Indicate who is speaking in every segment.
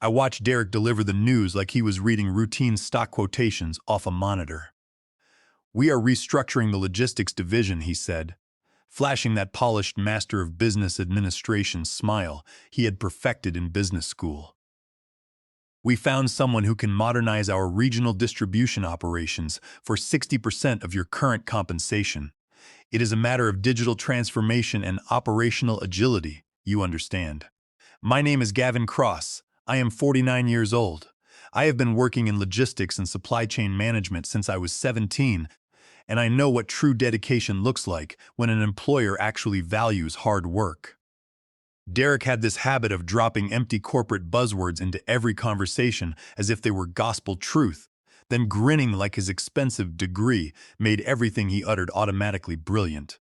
Speaker 1: I watched Derek deliver the news like he was reading routine stock quotations off a monitor. "We are restructuring the logistics division," he said, flashing that polished master of business administration smile he had perfected in business school. "We found someone who can modernize our regional distribution operations for 60% of your current compensation. It is a matter of digital transformation and operational agility, you understand. My name is Gavin Cross. I am 49 years old. I have been working in logistics and supply chain management since I was 17, and I know what true dedication looks like when an employer actually values hard work." Derek had this habit of dropping empty corporate buzzwords into every conversation as if they were gospel truth, then grinning like his expensive degree made everything he uttered automatically brilliant.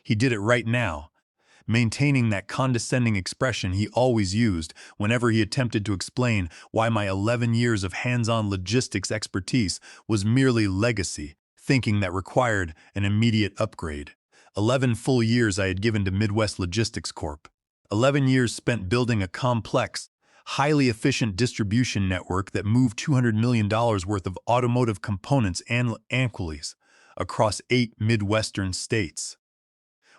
Speaker 1: He did it right now, maintaining that condescending expression he always used whenever he attempted to explain why my 11 years of hands-on logistics expertise was merely legacy, thinking that required an immediate upgrade. 11 full years I had given to Midwest Logistics Corp. 11 years spent building a complex, highly efficient distribution network that moved $200 million worth of automotive components annually across 8 Midwestern states.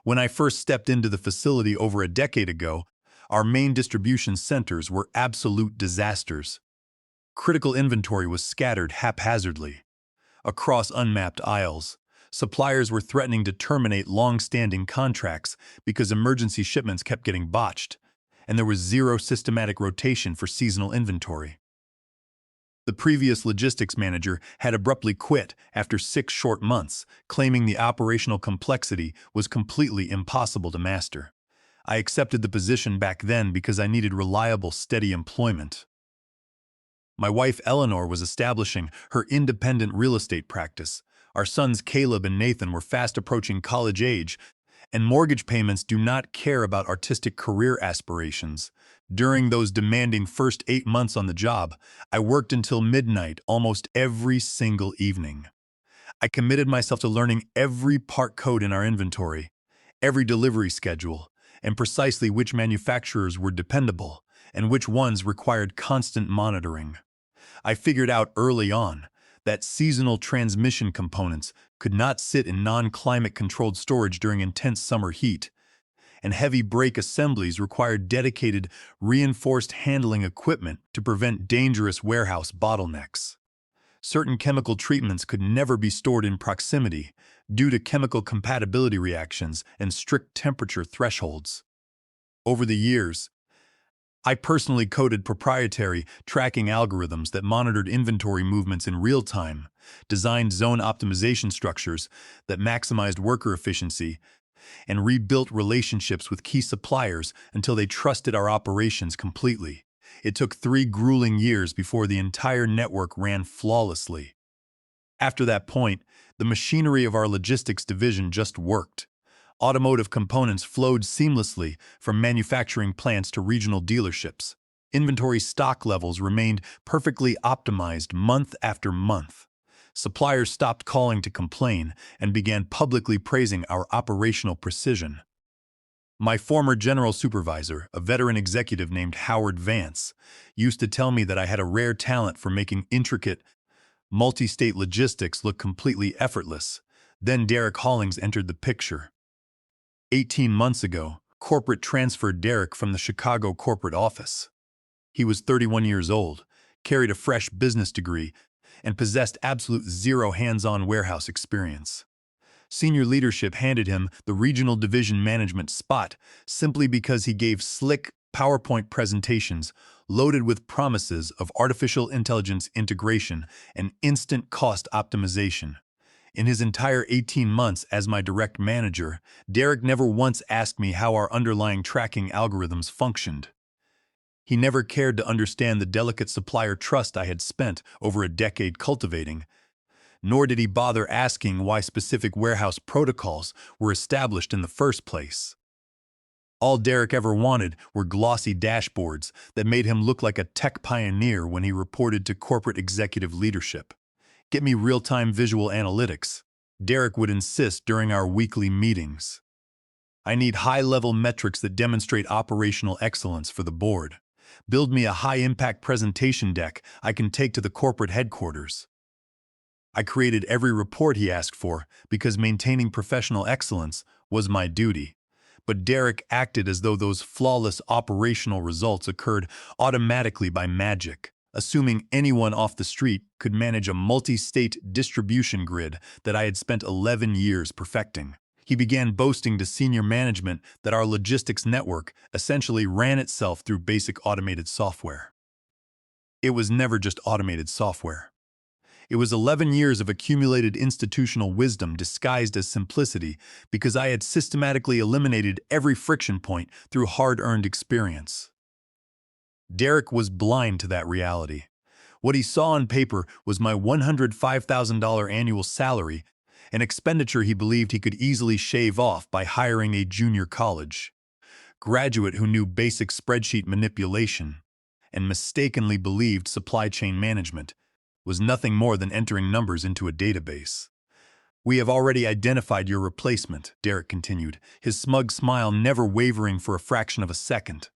Speaker 1: When I first stepped into the facility over a decade ago, our main distribution centers were absolute disasters. Critical inventory was scattered haphazardly across unmapped aisles. Suppliers were threatening to terminate long-standing contracts because emergency shipments kept getting botched, and there was zero systematic rotation for seasonal inventory. The previous logistics manager had abruptly quit after 6 short months, claiming the operational complexity was completely impossible to master. I accepted the position back then because I needed reliable, steady employment. My wife Eleanor was establishing her independent real estate practice. Our sons Caleb and Nathan were fast approaching college age, and mortgage payments do not care about artistic career aspirations. During those demanding first 8 months on the job, I worked until midnight almost every single evening. I committed myself to learning every part code in our inventory, every delivery schedule, and precisely which manufacturers were dependable and which ones required constant monitoring. I figured out early on that seasonal transmission components could not sit in non-climate-controlled storage during intense summer heat, and heavy brake assemblies required dedicated, reinforced handling equipment to prevent dangerous warehouse bottlenecks. Certain chemical treatments could never be stored in proximity due to chemical compatibility reactions and strict temperature thresholds. Over the years, I personally coded proprietary tracking algorithms that monitored inventory movements in real time, designed zone optimization structures that maximized worker efficiency, and rebuilt relationships with key suppliers until they trusted our operations completely. It took 3 grueling years before the entire network ran flawlessly. After that point, the machinery of our logistics division just worked. Automotive components flowed seamlessly from manufacturing plants to regional dealerships. Inventory stock levels remained perfectly optimized month after month. Suppliers stopped calling to complain and began publicly praising our operational precision. My former general supervisor, a veteran executive named Howard Vance, used to tell me that I had a rare talent for making intricate, multi-state logistics look completely effortless. Then Derek Hollings entered the picture. 18 months ago, corporate transferred Derek from the Chicago corporate office. He was 31 years old, carried a fresh business degree, and possessed absolute zero hands-on warehouse experience. Senior leadership handed him the regional division management spot simply because he gave slick PowerPoint presentations loaded with promises of artificial intelligence integration and instant cost optimization. In his entire 18 months as my direct manager, Derek never once asked me how our underlying tracking algorithms functioned. He never cared to understand the delicate supplier trust I had spent over a decade cultivating, nor did he bother asking why specific warehouse protocols were established in the first place. All Derek ever wanted were glossy dashboards that made him look like a tech pioneer when he reported to corporate executive leadership. "Get me real-time visual analytics," Derek would insist during our weekly meetings. "I need high-level metrics that demonstrate operational excellence for the board." Build me a high-impact presentation deck I can take to the corporate headquarters. I created every report he asked for because maintaining professional excellence was my duty. But Derek acted as though those flawless operational results occurred automatically by magic, assuming anyone off the street could manage a multi-state distribution grid that I had spent 11 years perfecting. He began boasting to senior management that our logistics network essentially ran itself through basic automated software. It was never just automated software. It was 11 years of accumulated institutional wisdom disguised as simplicity because I had systematically eliminated every friction point through hard-earned experience. Derek was blind to that reality. What he saw on paper was my $105,000 annual salary, an expenditure he believed he could easily shave off by hiring a junior college graduate who knew basic spreadsheet manipulation and mistakenly believed supply chain management was nothing more than entering numbers into a database. "We have already identified your replacement," Derek continued, his smug smile never wavering for a fraction of a second.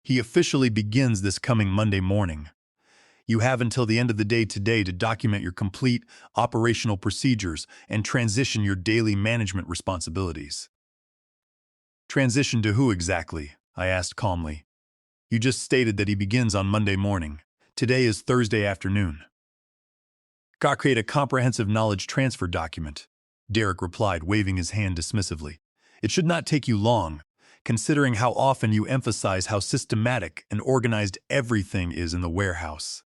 Speaker 1: "He officially begins this coming Monday morning. You have until the end of the day today to document your complete operational procedures and transition your daily management responsibilities." "Transition to who exactly?" I asked calmly. "You just stated that he begins on Monday morning. Today is Thursday afternoon." "Create a comprehensive knowledge transfer document," Derek replied, waving his hand dismissively. "It should not take you long, considering how often you emphasize how systematic and organized everything is in the warehouse."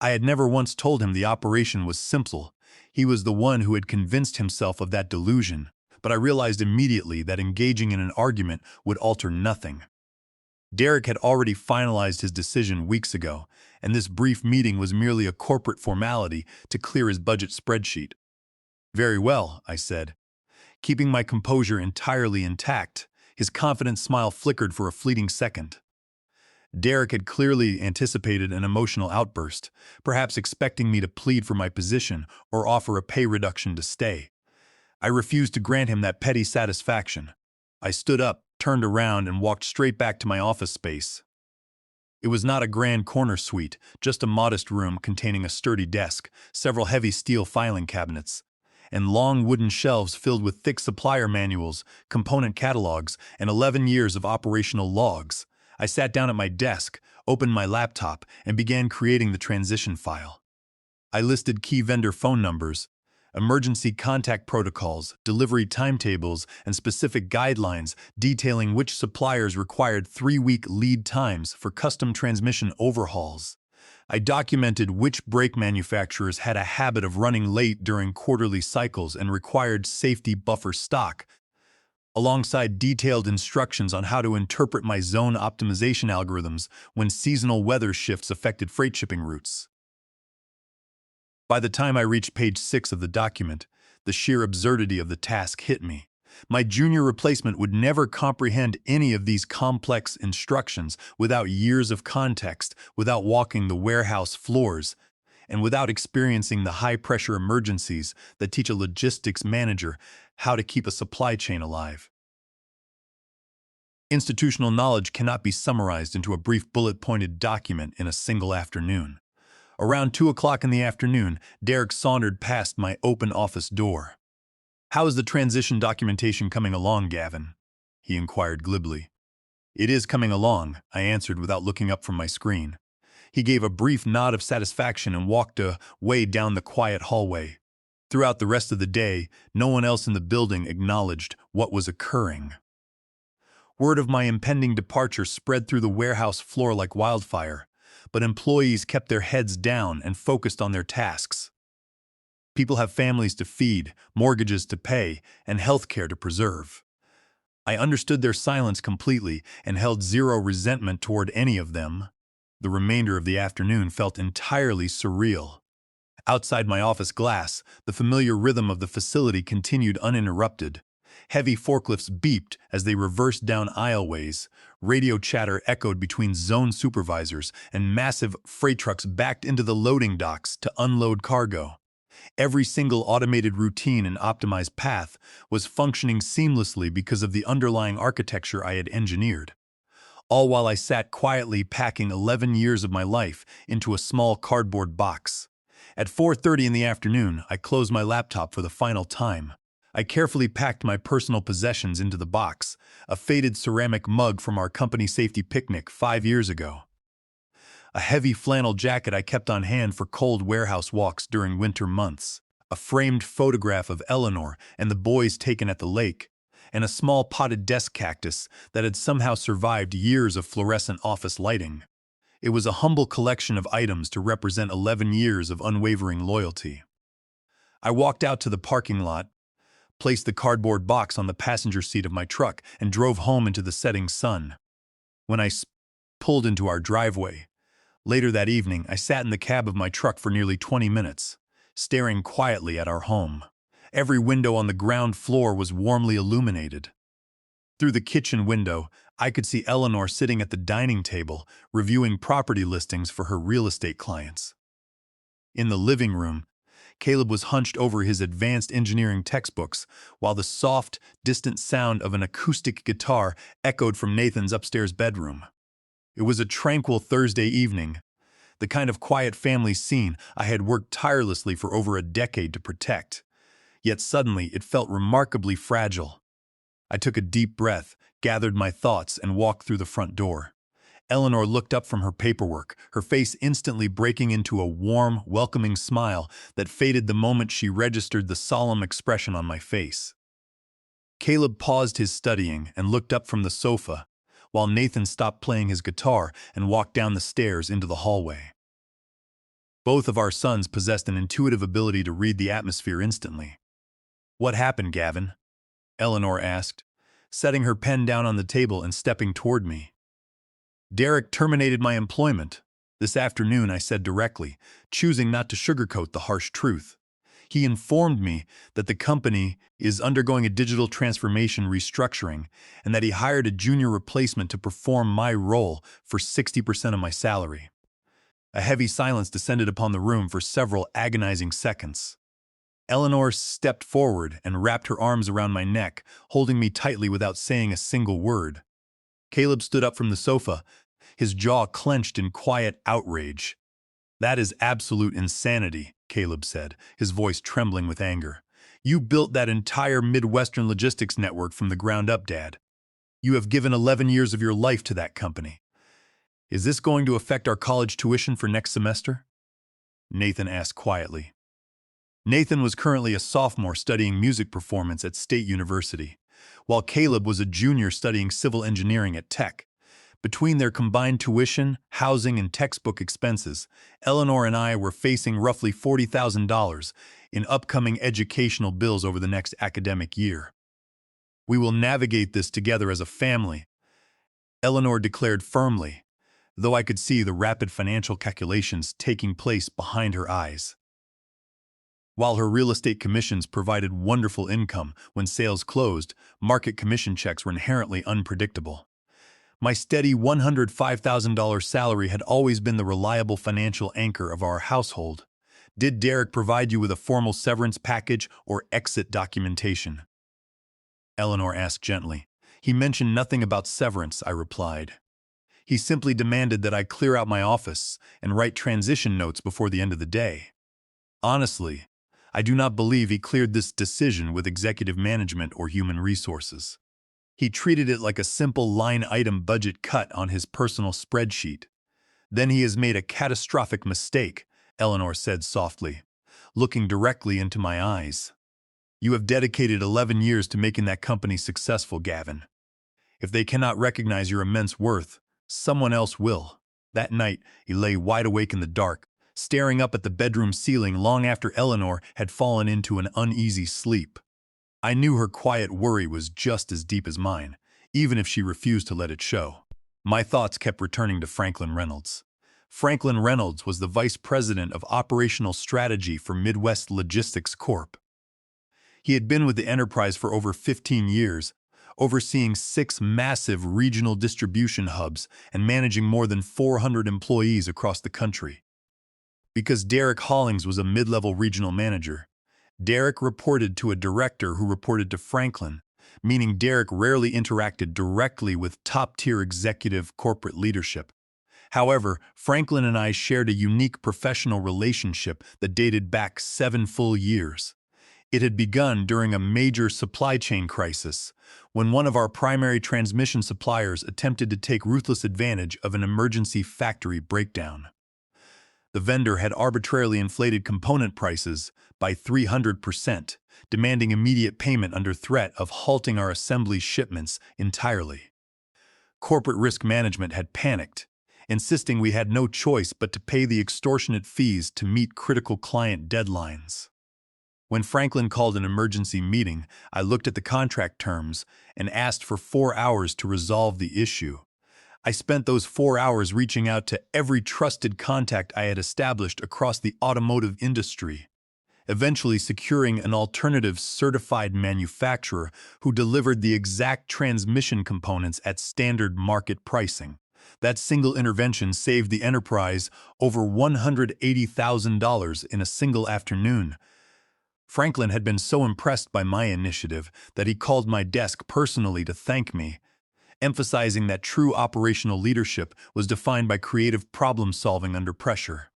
Speaker 1: I had never once told him the operation was simple. He was the one who had convinced himself of that delusion, but I realized immediately that engaging in an argument would alter nothing. Derek had already finalized his decision weeks ago, and this brief meeting was merely a corporate formality to clear his budget spreadsheet. "Very well," I said. Keeping my composure entirely intact, his confident smile flickered for a fleeting second. Derek had clearly anticipated an emotional outburst, perhaps expecting me to plead for my position or offer a pay reduction to stay. I refused to grant him that petty satisfaction. I stood up, turned around, and walked straight back to my office space. It was not a grand corner suite, just a modest room containing a sturdy desk, several heavy steel filing cabinets, and long wooden shelves filled with thick supplier manuals, component catalogs, and 11 years of operational logs. I sat down at my desk, opened my laptop, and began creating the transition file. I listed key vendor phone numbers, emergency contact protocols, delivery timetables, and specific guidelines detailing which suppliers required 3-week lead times for custom transmission overhauls. I documented which brake manufacturers had a habit of running late during quarterly cycles and required safety buffer stock, alongside detailed instructions on how to interpret my zone optimization algorithms when seasonal weather shifts affected freight shipping routes. By the time I reached page 6 of the document, the sheer absurdity of the task hit me. My junior replacement would never comprehend any of these complex instructions without years of context, without walking the warehouse floors, and without experiencing the high-pressure emergencies that teach a logistics manager how to keep a supply chain alive. Institutional knowledge cannot be summarized into a brief bullet-pointed document in a single afternoon. Around 2 o'clock in the afternoon, Derek sauntered past my open office door. "How is the transition documentation coming along, Gavin?" he inquired glibly. "It is coming along," I answered without looking up from my screen. He gave a brief nod of satisfaction and walked away down the quiet hallway. Throughout the rest of the day, no one else in the building acknowledged what was occurring. Word of my impending departure spread through the warehouse floor like wildfire, but employees kept their heads down and focused on their tasks. People have families to feed, mortgages to pay, and health care to preserve. I understood their silence completely and held zero resentment toward any of them. The remainder of the afternoon felt entirely surreal. Outside my office glass, the familiar rhythm of the facility continued uninterrupted. Heavy forklifts beeped as they reversed down aisleways, radio chatter echoed between zone supervisors, and massive freight trucks backed into the loading docks to unload cargo. Every single automated routine and optimized path was functioning seamlessly because of the underlying architecture I had engineered. all while I sat quietly packing 11 years of my life into a small cardboard box. At 4:30 in the afternoon, I closed my laptop for the final time. I carefully packed my personal possessions into the box, a faded ceramic mug from our company safety picnic 5 years ago, a heavy flannel jacket I kept on hand for cold warehouse walks during winter months, a framed photograph of Eleanor and the boys taken at the lake, and a small potted desk cactus that had somehow survived years of fluorescent office lighting. It was a humble collection of items to represent 11 years of unwavering loyalty. I walked out to the parking lot, placed the cardboard box on the passenger seat of my truck, and drove home into the setting sun. When I pulled into our driveway, later that evening, I sat in the cab of my truck for nearly 20 minutes, staring quietly at our home. Every window on the ground floor was warmly illuminated. Through the kitchen window, I could see Eleanor sitting at the dining table, reviewing property listings for her real estate clients. In the living room, Caleb was hunched over his advanced engineering textbooks, while the soft, distant sound of an acoustic guitar echoed from Nathan's upstairs bedroom. It was a tranquil Thursday evening, the kind of quiet family scene I had worked tirelessly for over a decade to protect. Yet suddenly it felt remarkably fragile. I took a deep breath, gathered my thoughts, and walked through the front door. Eleanor looked up from her paperwork, her face instantly breaking into a warm, welcoming smile that faded the moment she registered the solemn expression on my face. Caleb paused his studying and looked up from the sofa, while Nathan stopped playing his guitar and walked down the stairs into the hallway. Both of our sons possessed an intuitive ability to read the atmosphere instantly. "What happened, Gavin?" Eleanor asked, setting her pen down on the table and stepping toward me. "Derek terminated my employment this afternoon," I said directly, choosing not to sugarcoat the harsh truth. "He informed me that the company is undergoing a digital transformation restructuring and that he hired a junior replacement to perform my role for 60% of my salary." A heavy silence descended upon the room for several agonizing seconds. Eleanor stepped forward and wrapped her arms around my neck, holding me tightly without saying a single word. Caleb stood up from the sofa, his jaw clenched in quiet outrage. "That is absolute insanity," Caleb said, his voice trembling with anger. "You built that entire Midwestern logistics network from the ground up, Dad. You have given 11 years of your life to that company. Is this going to affect our college tuition for next semester?" Nathan asked quietly. Nathan was currently a sophomore studying music performance at State University, while Caleb was a junior studying civil engineering at Tech. Between their combined tuition, housing, and textbook expenses, Eleanor and I were facing roughly $40,000 in upcoming educational bills over the next academic year. "We will navigate this together as a family," Eleanor declared firmly, though I could see the rapid financial calculations taking place behind her eyes. While her real estate commissions provided wonderful income when sales closed, market commission checks were inherently unpredictable. My steady $105,000 salary had always been the reliable financial anchor of our household. "Did Derek provide you with a formal severance package or exit documentation?" Eleanor asked gently. "He mentioned nothing about severance," I replied. "He simply demanded that I clear out my office and write transition notes before the end of the day. Honestly, I do not believe he cleared this decision with executive management or human resources. He treated it like a simple line-item budget cut on his personal spreadsheet. Then he has made a catastrophic mistake," Eleanor said softly, looking directly into my eyes. "You have dedicated 11 years to making that company successful, Gavin. If they cannot recognize your immense worth, someone else will." That night, he lay wide awake in the dark, staring up at the bedroom ceiling long after Eleanor had fallen into an uneasy sleep. I knew her quiet worry was just as deep as mine, even if she refused to let it show. My thoughts kept returning to Franklin Reynolds. Franklin Reynolds was the vice president of operational strategy for Midwest Logistics Corp. He had been with the enterprise for over 15 years, overseeing 6 massive regional distribution hubs and managing more than 400 employees across the country. Because Derek Hollings was a mid-level regional manager, Derek reported to a director who reported to Franklin, meaning Derek rarely interacted directly with top-tier executive corporate leadership. However, Franklin and I shared a unique professional relationship that dated back 7 full years. It had begun during a major supply chain crisis, when one of our primary transmission suppliers attempted to take ruthless advantage of an emergency factory breakdown. The vendor had arbitrarily inflated component prices by 300%, demanding immediate payment under threat of halting our assembly shipments entirely. Corporate risk management had panicked, insisting we had no choice but to pay the extortionate fees to meet critical client deadlines. When Franklin called an emergency meeting, I looked at the contract terms and asked for 4 hours to resolve the issue. I spent those 4 hours reaching out to every trusted contact I had established across the automotive industry, eventually securing an alternative certified manufacturer who delivered the exact transmission components at standard market pricing. That single intervention saved the enterprise over $180,000 in a single afternoon. Franklin had been so impressed by my initiative that he called my desk personally to thank me, emphasizing that true operational leadership was defined by creative problem-solving under pressure.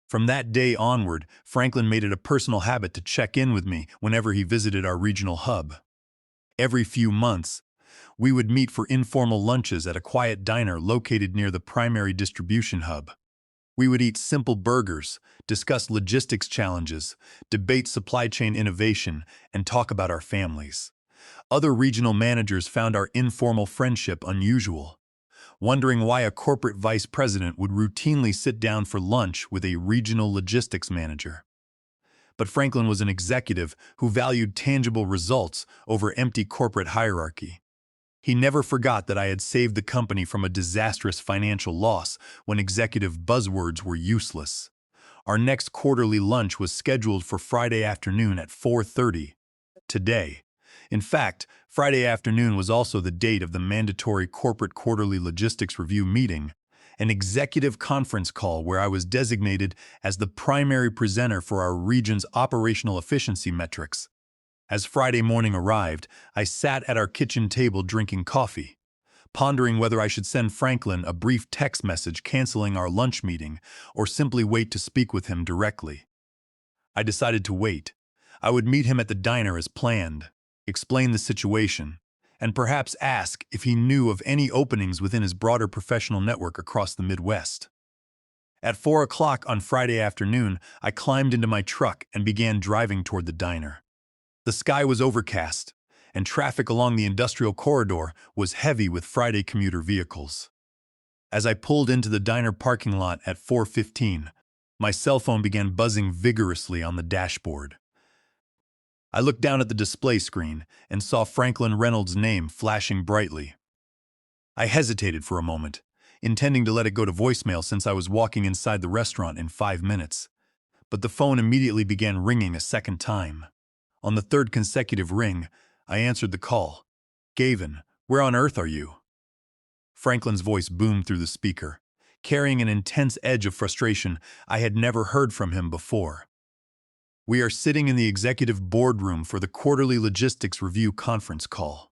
Speaker 1: From that day onward, Franklin made it a personal habit to check in with me whenever he visited our regional hub. Every few months, we would meet for informal lunches at a quiet diner located near the primary distribution hub. We would eat simple burgers, discuss logistics challenges, debate supply chain innovation, and talk about our families. Other regional managers found our informal friendship unusual, wondering why a corporate vice president would routinely sit down for lunch with a regional logistics manager. But Franklin was an executive who valued tangible results over empty corporate hierarchy. He never forgot that I had saved the company from a disastrous financial loss when executive buzzwords were useless. Our next quarterly lunch was scheduled for Friday afternoon at 4:30. Today. In fact, Friday afternoon was also the date of the mandatory corporate quarterly logistics review meeting, an executive conference call where I was designated as the primary presenter for our region's operational efficiency metrics. As Friday morning arrived, I sat at our kitchen table drinking coffee, pondering whether I should send Franklin a brief text message canceling our lunch meeting or simply wait to speak with him directly. I decided to wait. I would meet him at the diner as planned, explain the situation, and perhaps ask if he knew of any openings within his broader professional network across the Midwest. At 4 o'clock on Friday afternoon, I climbed into my truck and began driving toward the diner. The sky was overcast, and traffic along the industrial corridor was heavy with Friday commuter vehicles. As I pulled into the diner parking lot at 4:15, my cell phone began buzzing vigorously on the dashboard. I looked down at the display screen and saw Franklin Reynolds' name flashing brightly. I hesitated for a moment, intending to let it go to voicemail since I was walking inside the restaurant in 5 minutes, but the phone immediately began ringing a second time. On the third consecutive ring, I answered the call. "Gavin, where on earth are you?" Franklin's voice boomed through the speaker, carrying an intense edge of frustration I had never heard from him before. "We are sitting in the executive boardroom for the quarterly logistics review conference call.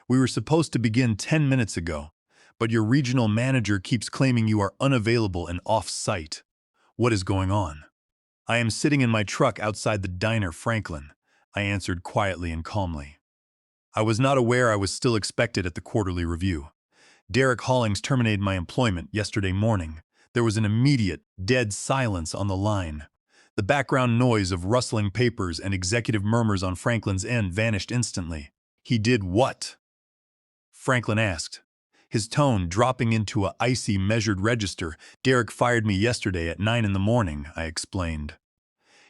Speaker 1: We were supposed to begin 10 minutes ago, but your regional manager keeps claiming you are unavailable and off-site. What is going on?" "I am sitting in my truck outside the diner, Franklin," I answered quietly and calmly. I was not aware I was still expected at the quarterly review. Derek Hollings terminated my employment yesterday morning. There was an immediate, dead silence on the line. The background noise of rustling papers and executive murmurs on Franklin's end vanished instantly. "He did what?" Franklin asked, his tone dropping into a icy, measured register. "Derek fired me yesterday at 9 in the morning, I explained.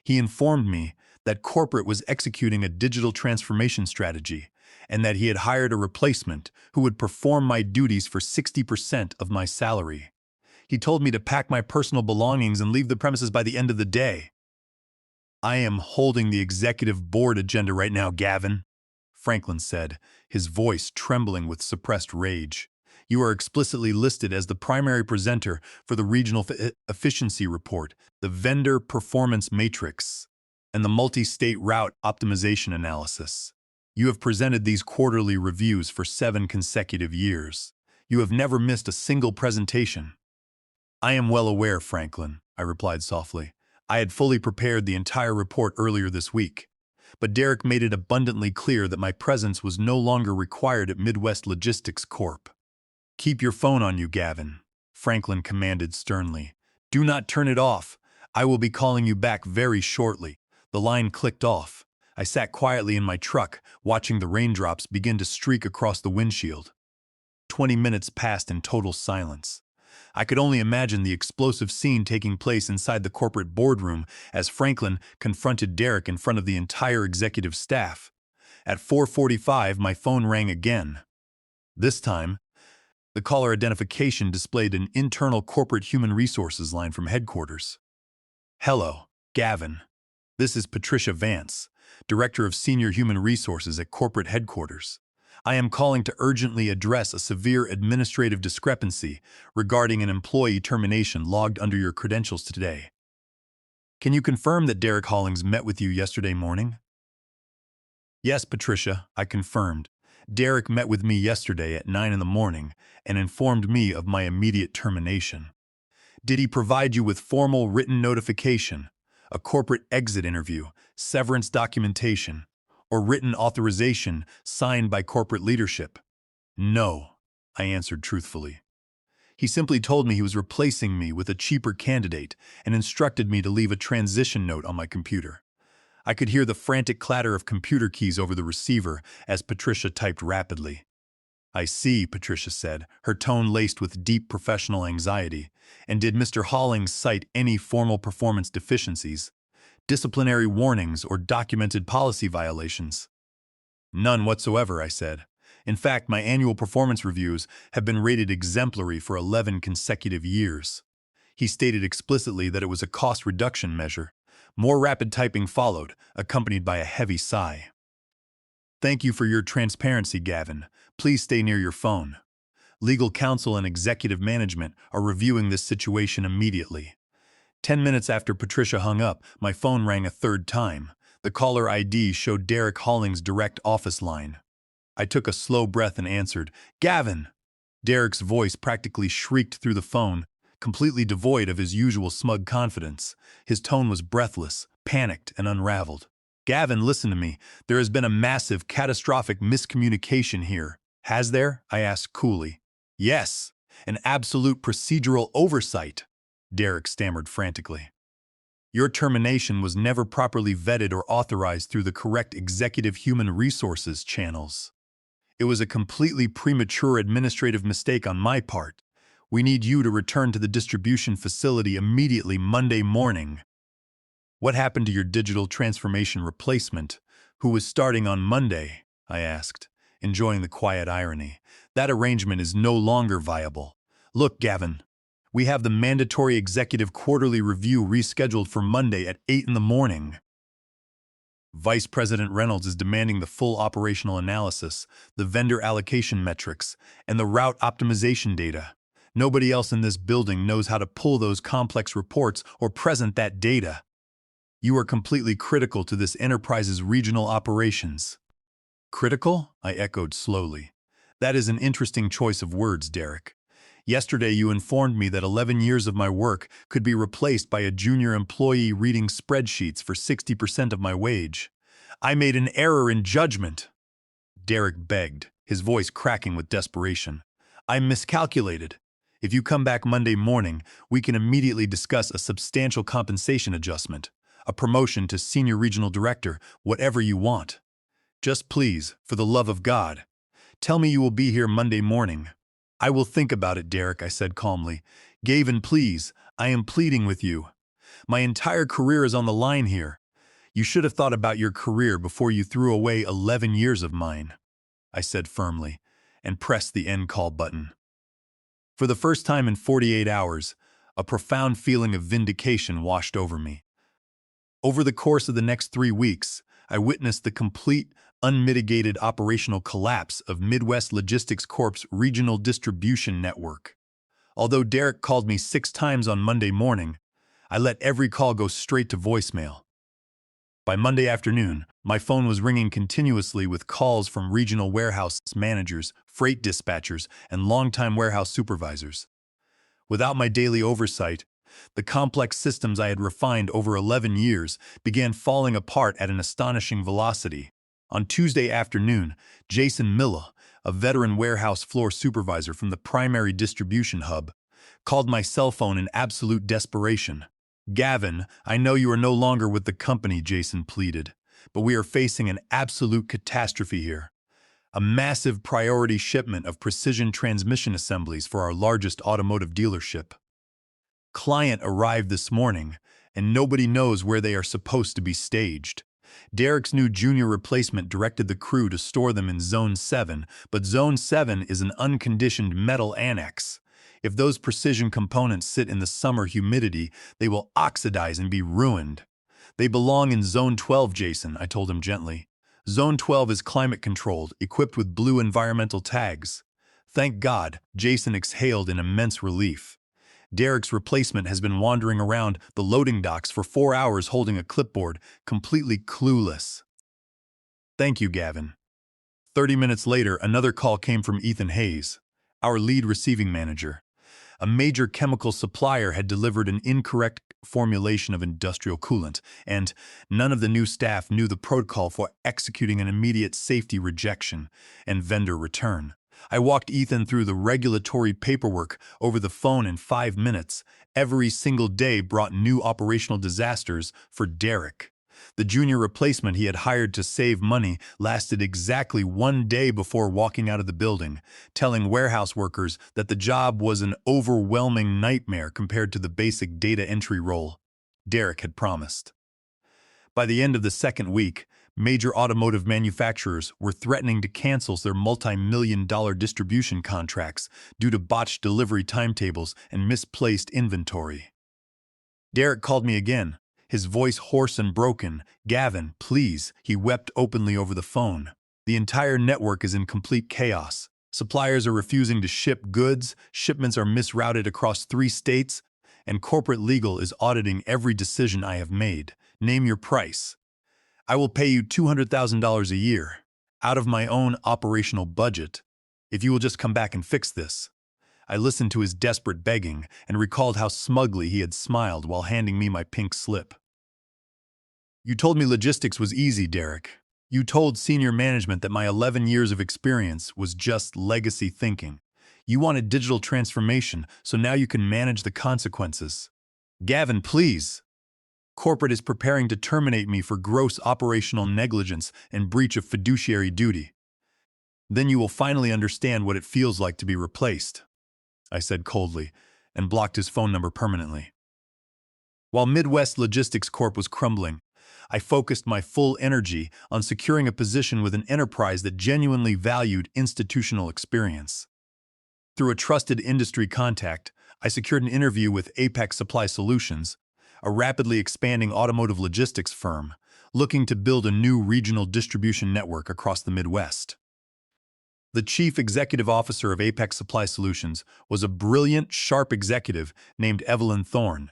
Speaker 1: He informed me that corporate was executing a digital transformation strategy and that he had hired a replacement who would perform my duties for 60% of my salary. He told me to pack my personal belongings and leave the premises by the end of the day." "I am holding the executive board agenda right now, Gavin," Franklin said, his voice trembling with suppressed rage. "You are explicitly listed as the primary presenter for the Regional Efficiency Report, the Vendor Performance Matrix, and the Multi-State Route Optimization Analysis. You have presented these quarterly reviews for 7 consecutive years. You have never missed a single presentation. I am well aware, Franklin, I replied softly. I had fully prepared the entire report earlier this week. But Derek made it abundantly clear that my presence was no longer required at Midwest Logistics Corp. Keep your phone on you, Gavin, Franklin commanded sternly. Do not turn it off. I will be calling you back very shortly. The line clicked off. I sat quietly in my truck, watching the raindrops begin to streak across the windshield. 20 minutes passed in total silence. I could only imagine the explosive scene taking place inside the corporate boardroom as Franklin confronted Derek in front of the entire executive staff. At 4:45, my phone rang again. This time, the caller identification displayed an internal corporate human resources line from headquarters. Hello, Gavin. This is Patricia Vance, Director of Senior Human Resources at corporate headquarters. I am calling to urgently address a severe administrative discrepancy regarding an employee termination logged under your credentials today. Can you confirm that Derek Hollings met with you yesterday morning? Yes, Patricia, I confirmed. Derek met with me yesterday at 9 in the morning and informed me of my immediate termination. Did he provide you with formal written notification, a corporate exit interview, severance documentation, or written authorization signed by corporate leadership? No, I answered truthfully. He simply told me he was replacing me with a cheaper candidate and instructed me to leave a transition note on my computer. I could hear the frantic clatter of computer keys over the receiver as Patricia typed rapidly. I see, Patricia said, her tone laced with deep professional anxiety. And did Mr. Hollings cite any formal performance deficiencies, disciplinary warnings, or documented policy violations? None whatsoever, I said. In fact, my annual performance reviews have been rated exemplary for 11 consecutive years. He stated explicitly that it was a cost reduction measure. More rapid typing followed, accompanied by a heavy sigh. Thank you for your transparency, Gavin. Please stay near your phone. Legal counsel and executive management are reviewing this situation immediately. 10 minutes after Patricia hung up, my phone rang a third time. The caller ID showed Derek Hollings' direct office line. I took a slow breath and answered, Gavin! Derek's voice practically shrieked through the phone, completely devoid of his usual smug confidence. His tone was breathless, panicked, and unraveled. Gavin, listen to me. There has been a massive, catastrophic miscommunication here. Has there? I asked coolly. Yes, an absolute procedural oversight, Derek stammered frantically. Your termination was never properly vetted or authorized through the correct executive human resources channels. It was a completely premature administrative mistake on my part. We need you to return to the distribution facility immediately Monday morning. What happened to your digital transformation replacement, who was starting on Monday? I asked, enjoying the quiet irony. That arrangement is no longer viable. Look, Gavin, we have the mandatory executive quarterly review rescheduled for Monday at 8 in the morning. Vice President Reynolds is demanding the full operational analysis, the vendor allocation metrics, and the route optimization data. Nobody else in this building knows how to pull those complex reports or present that data. You are completely critical to this enterprise's regional operations. Critical? I echoed slowly. That is an interesting choice of words, Derek. Yesterday you informed me that 11 years of my work could be replaced by a junior employee reading spreadsheets for 60% of my wage. I made an error in judgment. Derek begged, his voice cracking with desperation. I miscalculated. If you come back Monday morning, we can immediately discuss a substantial compensation adjustment, a promotion to senior regional director, whatever you want. Just please, for the love of God, tell me you will be here Monday morning. I will think about it, Derek, I said calmly. Gavin, please, I am pleading with you. My entire career is on the line here. You should have thought about your career before you threw away 11 years of mine, I said firmly, and pressed the end call button. For the first time in 48 hours, a profound feeling of vindication washed over me. Over the course of the next 3 weeks, I witnessed the complete, unmitigated operational collapse of Midwest Logistics Corp's regional distribution network. Although Derek called me 6 times on Monday morning, I let every call go straight to voicemail. By Monday afternoon, my phone was ringing continuously with calls from regional warehouse managers, freight dispatchers, and longtime warehouse supervisors. Without my daily oversight, the complex systems I had refined over 11 years began falling apart at an astonishing velocity. On Tuesday afternoon, Jason Milla, a veteran warehouse floor supervisor from the primary distribution hub, called my cell phone in absolute desperation. "Gavin, I know you are no longer with the company," Jason pleaded, "but we are facing an absolute catastrophe here. A massive priority shipment of precision transmission assemblies for our largest automotive dealership. Client arrived this morning, and nobody knows where they are supposed to be staged. Derek's new junior replacement directed the crew to store them in Zone 7, but Zone 7 is an unconditioned metal annex. If those precision components sit in the summer humidity, they will oxidize and be ruined. They belong in Zone 12, Jason," I told him gently. "Zone 12 is climate-controlled, equipped with blue environmental tags." "Thank God," Jason exhaled in immense relief. "Derek's replacement has been wandering around the loading docks for 4 hours holding a clipboard, completely clueless." "Thank you, Gavin." 30 minutes later, another call came from Ethan Hayes, our lead receiving manager. A major chemical supplier had delivered an incorrect formulation of industrial coolant, and none of the new staff knew the protocol for executing an immediate safety rejection and vendor return. I walked Ethan through the regulatory paperwork over the phone in 5 minutes. Every single day brought new operational disasters for Derek. The junior replacement he had hired to save money lasted exactly 1 day before walking out of the building, telling warehouse workers that the job was an overwhelming nightmare compared to the basic data entry role Derek had promised. By the end of the second week, major automotive manufacturers were threatening to cancel their multi-million-dollar distribution contracts due to botched delivery timetables and misplaced inventory. Derek called me again, his voice hoarse and broken. "Gavin, please," he wept openly over the phone. "The entire network is in complete chaos. Suppliers are refusing to ship goods, shipments are misrouted across 3 states, and corporate legal is auditing every decision I have made. Name your price. I will pay you $200,000 a year, out of my own operational budget, if you will just come back and fix this." I listened to his desperate begging and recalled how smugly he had smiled while handing me my pink slip. "You told me logistics was easy, Derek. You told senior management that my 11 years of experience was just legacy thinking. You wanted digital transformation, so now you can manage the consequences. Gavin, please. Corporate is preparing to terminate me for gross operational negligence and breach of fiduciary duty. Then you will finally understand what it feels like to be replaced," I said coldly, and blocked his phone number permanently. While Midwest Logistics Corp was crumbling, I focused my full energy on securing a position with an enterprise that genuinely valued institutional experience. Through a trusted industry contact, I secured an interview with Apex Supply Solutions, a rapidly expanding automotive logistics firm looking to build a new regional distribution network across the Midwest. The chief executive officer of Apex Supply Solutions was a brilliant, sharp executive named Evelyn Thorne.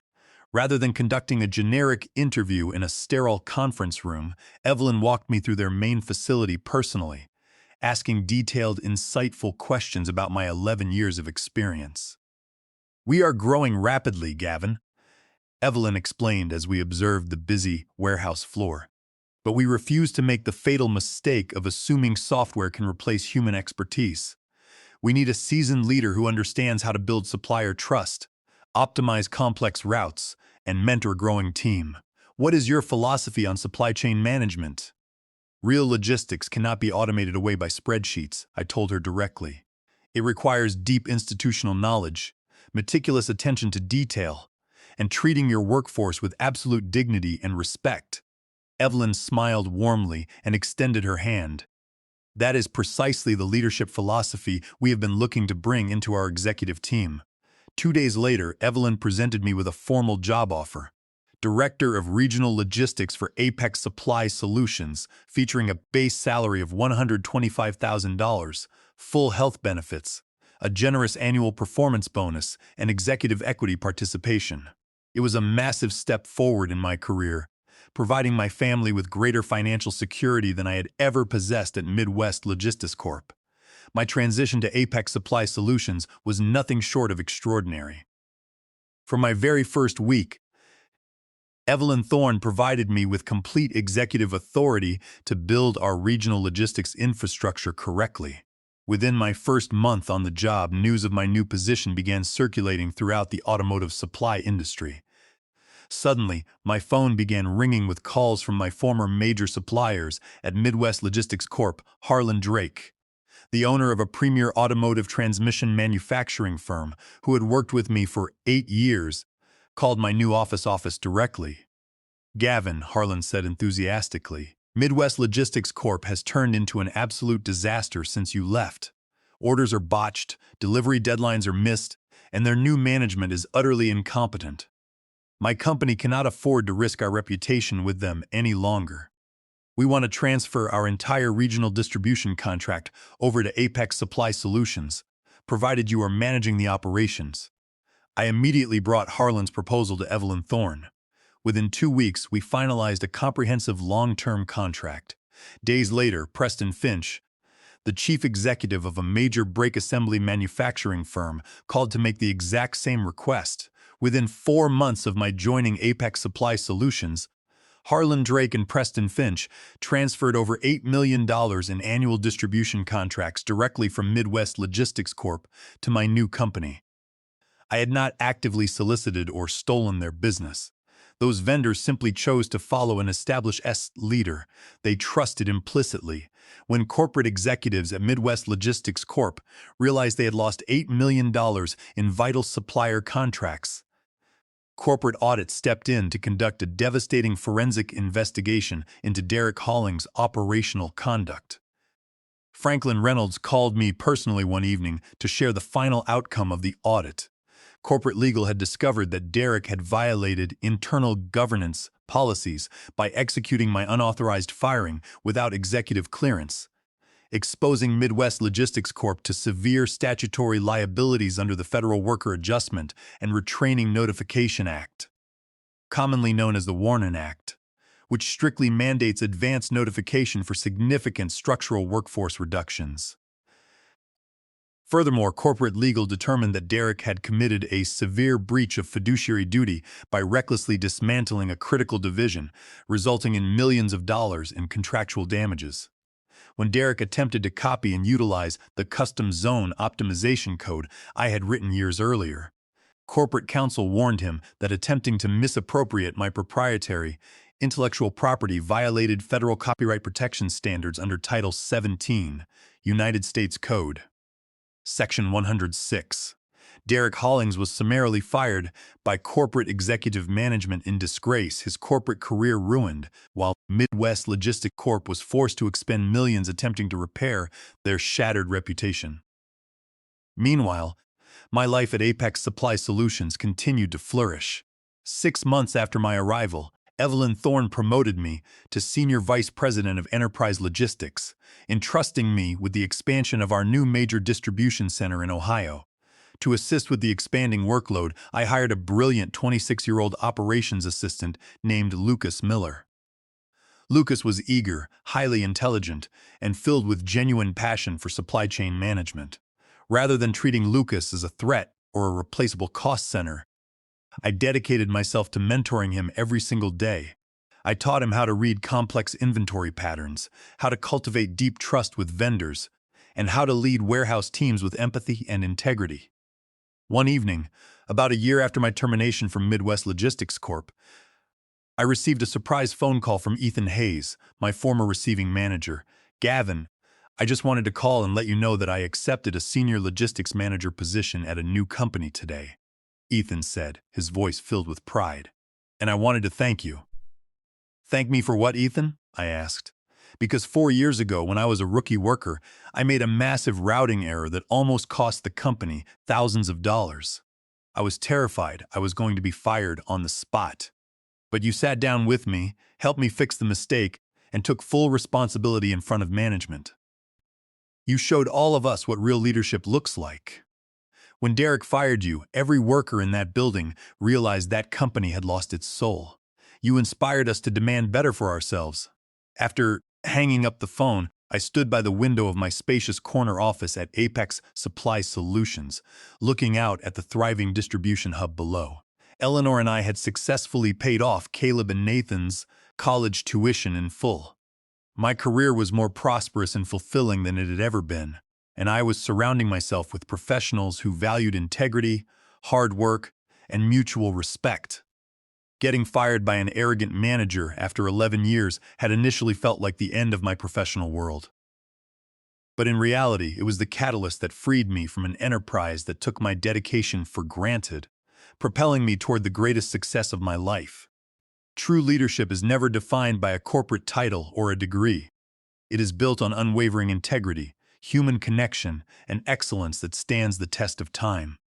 Speaker 1: Rather than conducting a generic interview in a sterile conference room, Evelyn walked me through their main facility personally, asking detailed, insightful questions about my 11 years of experience. "We are growing rapidly, Gavin," Evelyn explained as we observed the busy warehouse floor. "But we refuse to make the fatal mistake of assuming software can replace human expertise. We need a seasoned leader who understands how to build supplier trust, optimize complex routes, and mentor a growing team. What is your philosophy on supply chain management?" "Real logistics cannot be automated away by spreadsheets," I told her directly. "It requires deep institutional knowledge, meticulous attention to detail, and treating your workforce with absolute dignity and respect." Evelyn smiled warmly and extended her hand. "That is precisely the leadership philosophy we have been looking to bring into our executive team." 2 days later, Evelyn presented me with a formal job offer. Director of Regional Logistics for Apex Supply Solutions, featuring a base salary of $125,000, full health benefits, a generous annual performance bonus, and executive equity participation. It was a massive step forward in my career, providing my family with greater financial security than I had ever possessed at Midwest Logistics Corp. My transition to Apex Supply Solutions was nothing short of extraordinary. From my very first week, Evelyn Thorne provided me with complete executive authority to build our regional logistics infrastructure correctly. Within my first month on the job, news of my new position began circulating throughout the automotive supply industry. Suddenly, my phone began ringing with calls from my former major suppliers at Midwest Logistics Corp, Harlan Drake, the owner of a premier automotive transmission manufacturing firm who had worked with me for 8 years, called my new office directly. "Gavin," Harlan said enthusiastically, "Midwest Logistics Corp has turned into an absolute disaster since you left. Orders are botched, delivery deadlines are missed, and their new management is utterly incompetent. My company cannot afford to risk our reputation with them any longer. We want to transfer our entire regional distribution contract over to Apex Supply Solutions, provided you are managing the operations." I immediately brought Harlan's proposal to Evelyn Thorne. Within 2 weeks, we finalized a comprehensive long-term contract. Days later, Preston Finch, the chief executive of a major brake assembly manufacturing firm, called to make the exact same request. Within 4 months of my joining Apex Supply Solutions, Harlan Drake and Preston Finch transferred over $8 million in annual distribution contracts directly from Midwest Logistics Corp to my new company. I had not actively solicited or stolen their business. Those vendors simply chose to follow an established leader they trusted implicitly. When corporate executives at Midwest Logistics Corp realized they had lost $8 million in vital supplier contracts, corporate audit stepped in to conduct a devastating forensic investigation into Derek Holling's operational conduct. Franklin Reynolds called me personally one evening to share the final outcome of the audit. Corporate legal had discovered that Derek had violated internal governance policies by executing my unauthorized firing without executive clearance, exposing Midwest Logistics Corp to severe statutory liabilities under the Federal Worker Adjustment and Retraining Notification Act, commonly known as the Warren Act, which strictly mandates advance notification for significant structural workforce reductions. Furthermore, corporate legal determined that Derek had committed a severe breach of fiduciary duty by recklessly dismantling a critical division, resulting in millions of dollars in contractual damages. When Derek attempted to copy and utilize the custom zone optimization code I had written years earlier, corporate counsel warned him that attempting to misappropriate my proprietary intellectual property violated federal copyright protection standards under Title 17, United States Code. Section 106. Derek Hollings was summarily fired by corporate executive management in disgrace, his corporate career ruined, while Midwest Logistics Corp was forced to expend millions attempting to repair their shattered reputation. Meanwhile, my life at Apex Supply Solutions continued to flourish. 6 months after my arrival, Evelyn Thorne promoted me to Senior Vice President of Enterprise Logistics, entrusting me with the expansion of our new major distribution center in Ohio. To assist with the expanding workload, I hired a brilliant 26-year-old operations assistant named Lucas Miller. Lucas was eager, highly intelligent, and filled with genuine passion for supply chain management. Rather than treating Lucas as a threat or a replaceable cost center, I dedicated myself to mentoring him every single day. I taught him how to read complex inventory patterns, how to cultivate deep trust with vendors, and how to lead warehouse teams with empathy and integrity. One evening, about a year after my termination from Midwest Logistics Corp., I received a surprise phone call from Ethan Hayes, my former receiving manager. "Gavin, I just wanted to call and let you know that I accepted a senior logistics manager position at a new company today," Ethan said, his voice filled with pride. "And I wanted to thank you." "Thank me for what, Ethan?" I asked. "Because 4 years ago, when I was a rookie worker, I made a massive routing error that almost cost the company thousands of dollars. I was terrified I was going to be fired on the spot. But you sat down with me, helped me fix the mistake, and took full responsibility in front of management. You showed all of us what real leadership looks like. When Derek fired you, every worker in that building realized that company had lost its soul. You inspired us to demand better for ourselves. After hanging up the phone, I stood by the window of my spacious corner office at Apex Supply Solutions, looking out at the thriving distribution hub below. Eleanor and I had successfully paid off Caleb and Nathan's college tuition in full. My career was more prosperous and fulfilling than it had ever been, and I was surrounding myself with professionals who valued integrity, hard work, and mutual respect. Getting fired by an arrogant manager after 11 years had initially felt like the end of my professional world. But in reality, it was the catalyst that freed me from an enterprise that took my dedication for granted, propelling me toward the greatest success of my life. True leadership is never defined by a corporate title or a degree. It is built on unwavering integrity, human connection, and excellence that stands the test of time.